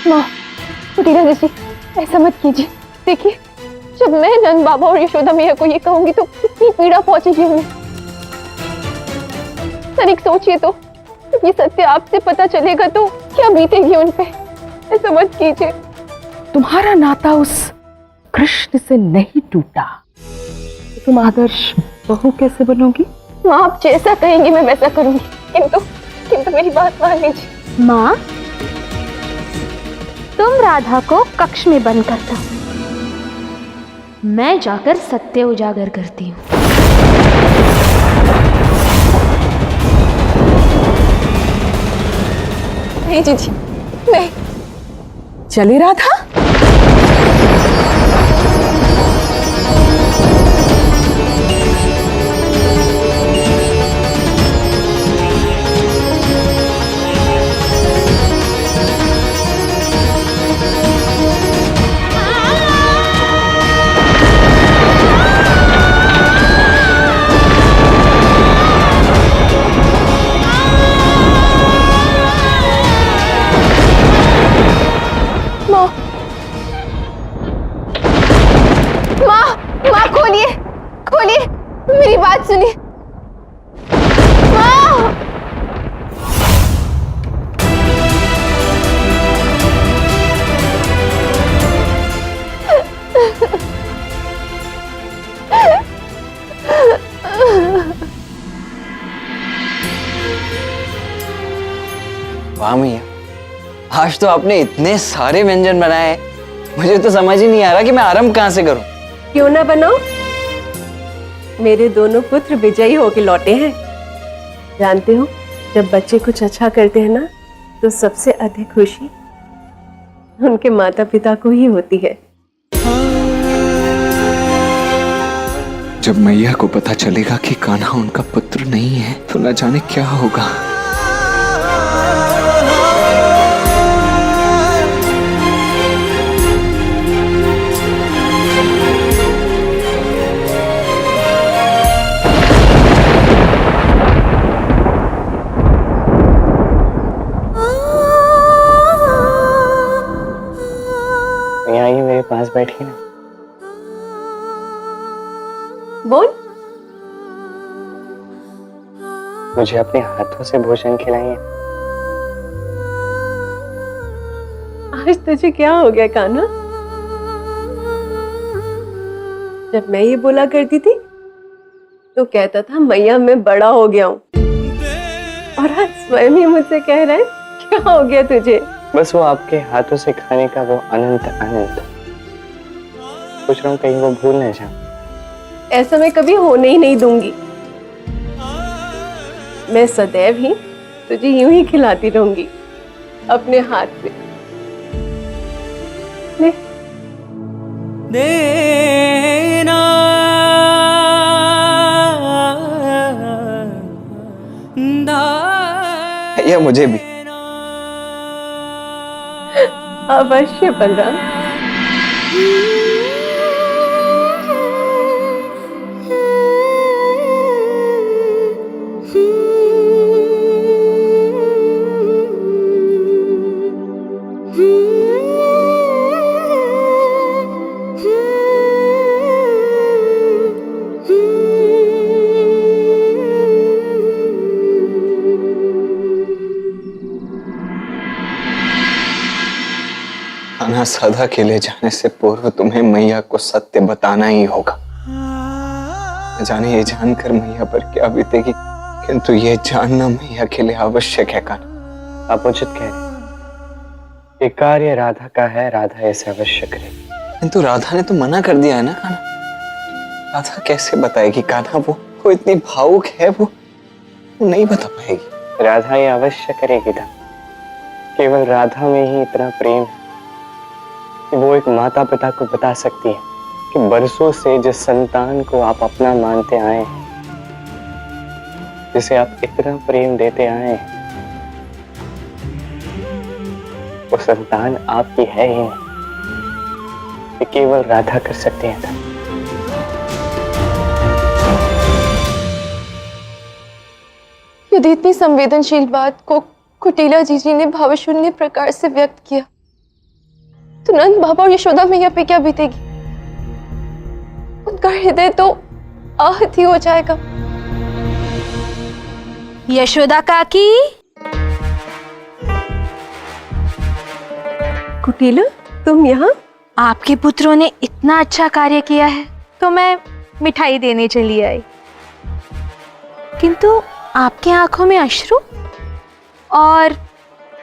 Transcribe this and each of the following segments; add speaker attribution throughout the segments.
Speaker 1: माँ, कुटीला जी ऐसा मत कीजिए। देखिए, जब मैं नंद बाबा और यशोदा मैया को ये कहूंगी तो कितनी पीड़ा पहुंचेगी उन्हें। तनिक सोचिए तो, ये सत्य आपसे पता चलेगा तो क्या बीतेगी उन पे। ऐसा मत कीजिए।
Speaker 2: तुम्हारा नाता उस कृष्ण से नहीं टूटा, तुम आदर्श बहू कैसे बनोगी?
Speaker 1: माँ, आप जैसा कहेंगी मैं वैसा करूंगी, किंतु मेरी बात मान लीजिए।
Speaker 3: माँ, तुम राधा को कक्ष में बंद कर दो, मैं जाकर सत्य उजागर करती हूँ।
Speaker 1: नहीं जीजी, नहीं।
Speaker 2: चली राधा?
Speaker 1: माँ, खोलिए, मेरी बात सुनिए। माँ!
Speaker 4: वाह मैया, आज तो आपने इतने सारे व्यंजन बनाए, मुझे तो समझ ही नहीं आ रहा कि मैं आरंभ कहाँ से करूं।
Speaker 5: क्यों ना बनाओ, मेरे दोनों पुत्र विजयी होके लौटे हैं। जानते हो, जब बच्चे कुछ अच्छा करते हैं ना, तो सबसे अधिक खुशी उनके माता पिता को ही होती है।
Speaker 6: जब मैया को पता चलेगा कि कान्हा उनका पुत्र नहीं है तो न जाने क्या होगा।
Speaker 4: आइए मेरे पास बैठिए ना।
Speaker 5: बोल।
Speaker 4: मुझे अपने हाथों से भोजन खिलाइए।
Speaker 5: आज तुझे क्या हो गया कान्हा? जब मैं ये बोला करती थी तो कहता था मैया मैं बड़ा हो गया हूँ, और आज स्वयं ही मुझसे कह रहा है क्या हो गया तुझे?
Speaker 4: बस वो आपके हाथों से खाने का वो अनंत आनंद, सोच रहा हूँ कहीं वो भूल न जाऊं।
Speaker 5: ऐसा मैं कभी होने ही नहीं दूंगी। मैं सदैव ही तुझे यूं ही खिलाती रहूंगी अपने हाथ से। ले।
Speaker 7: देना
Speaker 4: या मुझे भी।
Speaker 5: अवश्य बलराम।
Speaker 6: कान्हा सदा के ले जाने से पूर्व तुम्हें मैया को सत्य बताना ही होगा। न जाने ये जानकर मैया पर क्या बीतेगी, किंतु ये जानना मैया के लिए आवश्यक है। कान्हा,
Speaker 4: आप उचित कह रहे, ये कार्य राधा का है, राधा इसे अवश्य करेगी।
Speaker 6: किंतु राधा ने तो मना कर दिया है ना कान्हा। राधा कैसे बताएगी कान्हा? वो इतनी भावुक है, वो नहीं बता पाएगी।
Speaker 4: राधा ये अवश्य करेगी था। केवल राधा में ही इतना प्रेम है कि वो एक माता पिता को बता सकती है कि बरसों से जिस संतान को आप अपना मानते आए हैं, जिसे आप इतना प्रेम देते आए हैं, वो संतान आपकी है ही नहीं। ये केवल राधा कर सकती है।
Speaker 1: यदि इतनी संवेदनशील बात को कुटीला जीजी ने भावशून्य प्रकार से व्यक्त किया तो नंद बाबा और यशोदा मैया पे क्या बीतेगी? उनका हृदय तो आहत ही हो जाएगा।
Speaker 3: यशोदा काकी,
Speaker 5: कुटीला, तुम यहाँ?
Speaker 3: आपके पुत्रों ने इतना अच्छा कार्य किया है तो मैं मिठाई देने चली आई, किंतु आपके आंखों में अश्रु और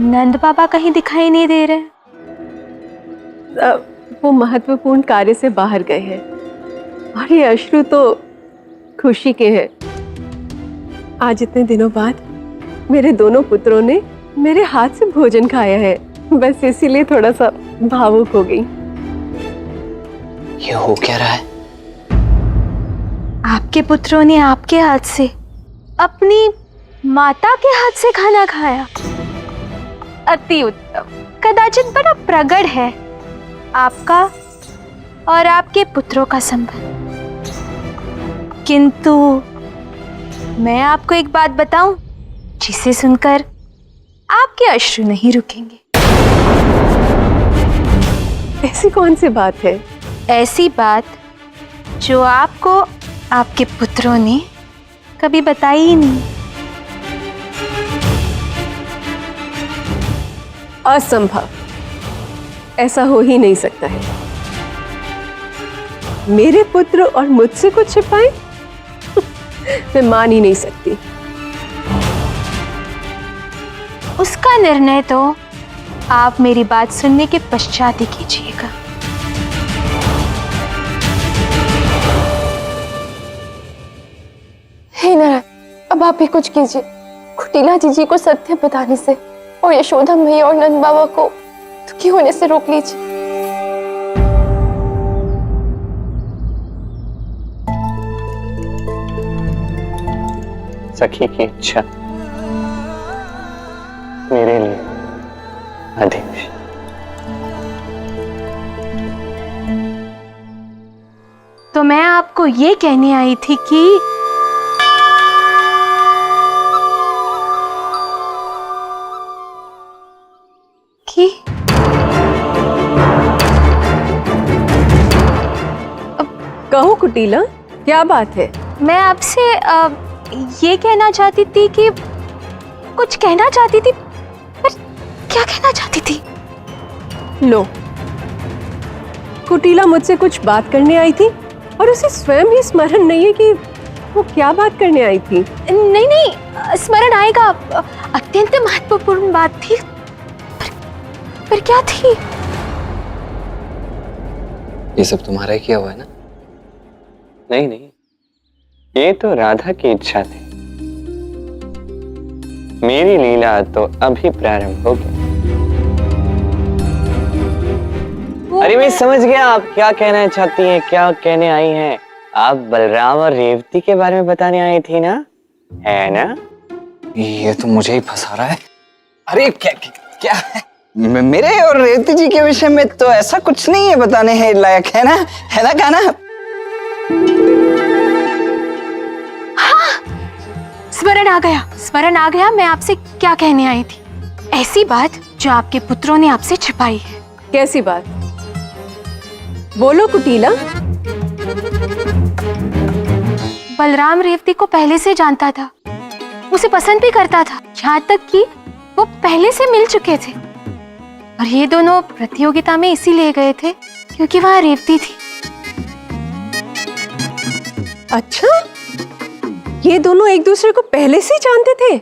Speaker 3: नंद बाबा कहीं दिखाई नहीं दे रहे।
Speaker 5: वो महत्वपूर्ण कार्य से बाहर गए हैं और ये अश्रु तो खुशी के हैं। आज इतने दिनों बाद मेरे दोनों पुत्रों ने मेरे हाथ से भोजन खाया है, बस इसीलिए थोड़ा सा भावुक हो गई।
Speaker 6: ये हो क्या रहा है?
Speaker 3: आपके पुत्रों ने आपके हाथ से अपनी माता के हाथ से खाना खाया। अति उत्तम। कदाचित बड़ा प्रगढ़ है आपका और आपके पुत्रों का संबंध, किंतु मैं आपको एक बात बताऊं जिसे सुनकर आपके अश्रु नहीं रुकेंगे।
Speaker 5: ऐसी कौन सी बात है?
Speaker 3: ऐसी बात जो आपको आपके पुत्रों ने कभी बताई ही नहीं।
Speaker 5: असंभव, ऐसा हो ही नहीं सकता है। मेरे पुत्र और मुझसे कुछ छिपाए? मैं मान ही नहीं सकती।
Speaker 3: उसका निर्णय तो आप मेरी बात सुनने के पश्चात ही कीजिएगा।
Speaker 1: हे नारायण, अब आप ही कुछ कीजिए। कुटीला जीजी को सत्य बताने से और यशोदा मैया और नंद बाबा को दुखी होने से रोक लीजिए।
Speaker 4: सखी की इच्छा मेरे लिए आदेश।
Speaker 3: तो मैं आपको ये कहने आई थी कि
Speaker 5: कहो कुटीला, क्या बात है?
Speaker 3: मैं आपसे ये कहना चाहती थी कि कुछ कहना चाहती थी, पर क्या कहना चाहती थी?
Speaker 5: लो, कुटीला मुझसे कुछ बात करने आई थी और उसे स्वयं ही स्मरण नहीं है कि वो क्या बात करने आई थी।
Speaker 3: नहीं नहीं, स्मरण आएगा। अत्यंत महत्वपूर्ण बात थी, पर क्या थी?
Speaker 6: ये सब तुम्हारा ही किया हुआ है ना?
Speaker 4: नहीं नहीं, ये तो राधा की इच्छा थी। मेरी लीला तो अभी प्रारंभ होगी। अरे मैं समझ गया आप क्या कहना चाहती हैं, क्या कहने आई हैं। आप बलराम और रेवती के बारे में बताने आई थी ना, है ना?
Speaker 6: ये तो मुझे ही फंसा रहा है। अरे क्या क्या, क्या है? मेरे और रेवती जी के विषय में तो ऐसा कुछ नहीं है बताने है लायक, है ना? है ना कहना?
Speaker 3: स्मरण आ गया। मैं आपसे क्या कहने आई थी। ऐसी बात जो आपके पुत्रों ने आपसे छिपाई है।
Speaker 5: कैसी बात? बोलो कुटीला।
Speaker 3: बलराम रेवती को पहले से जानता था, उसे पसंद भी करता था, यहाँ तक कि वो पहले से मिल चुके थे। और ये दोनों प्रतियोगिता में इसीलिए गए थे क्योंकि वहां रेवती थी।
Speaker 5: अच्छा, ये दोनों एक दूसरे को पहले से ही जानते थे?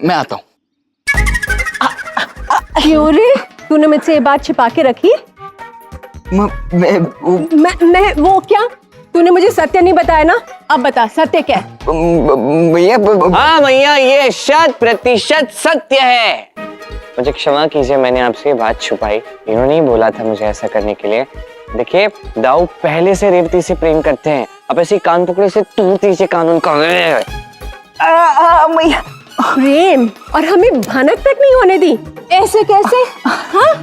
Speaker 6: मैं आता हूँ।
Speaker 5: क्यों रे, तूने मुझसे ये बात छिपा के रखी? मैं वो क्या? तूने मुझे सत्य नहीं बताया ना? अब बता, सत्य क्या है?
Speaker 6: भैया
Speaker 4: हाँ भैया, ये 100% सत्य है। मुझे क्षमा कीजिए, मैंने आपसे ये बात छुपाई। इन्होंने ही बोला था मुझे ऐसा करने के लिए। देखिए, दाऊ पहले से रेवती से प्रेम करते हैं। अब ऐसे कान पकड़े से तू तीजे कानून का
Speaker 5: प्रेम, और हमें भनक तक नहीं होने दी। ऐसे कैसे? हाँ?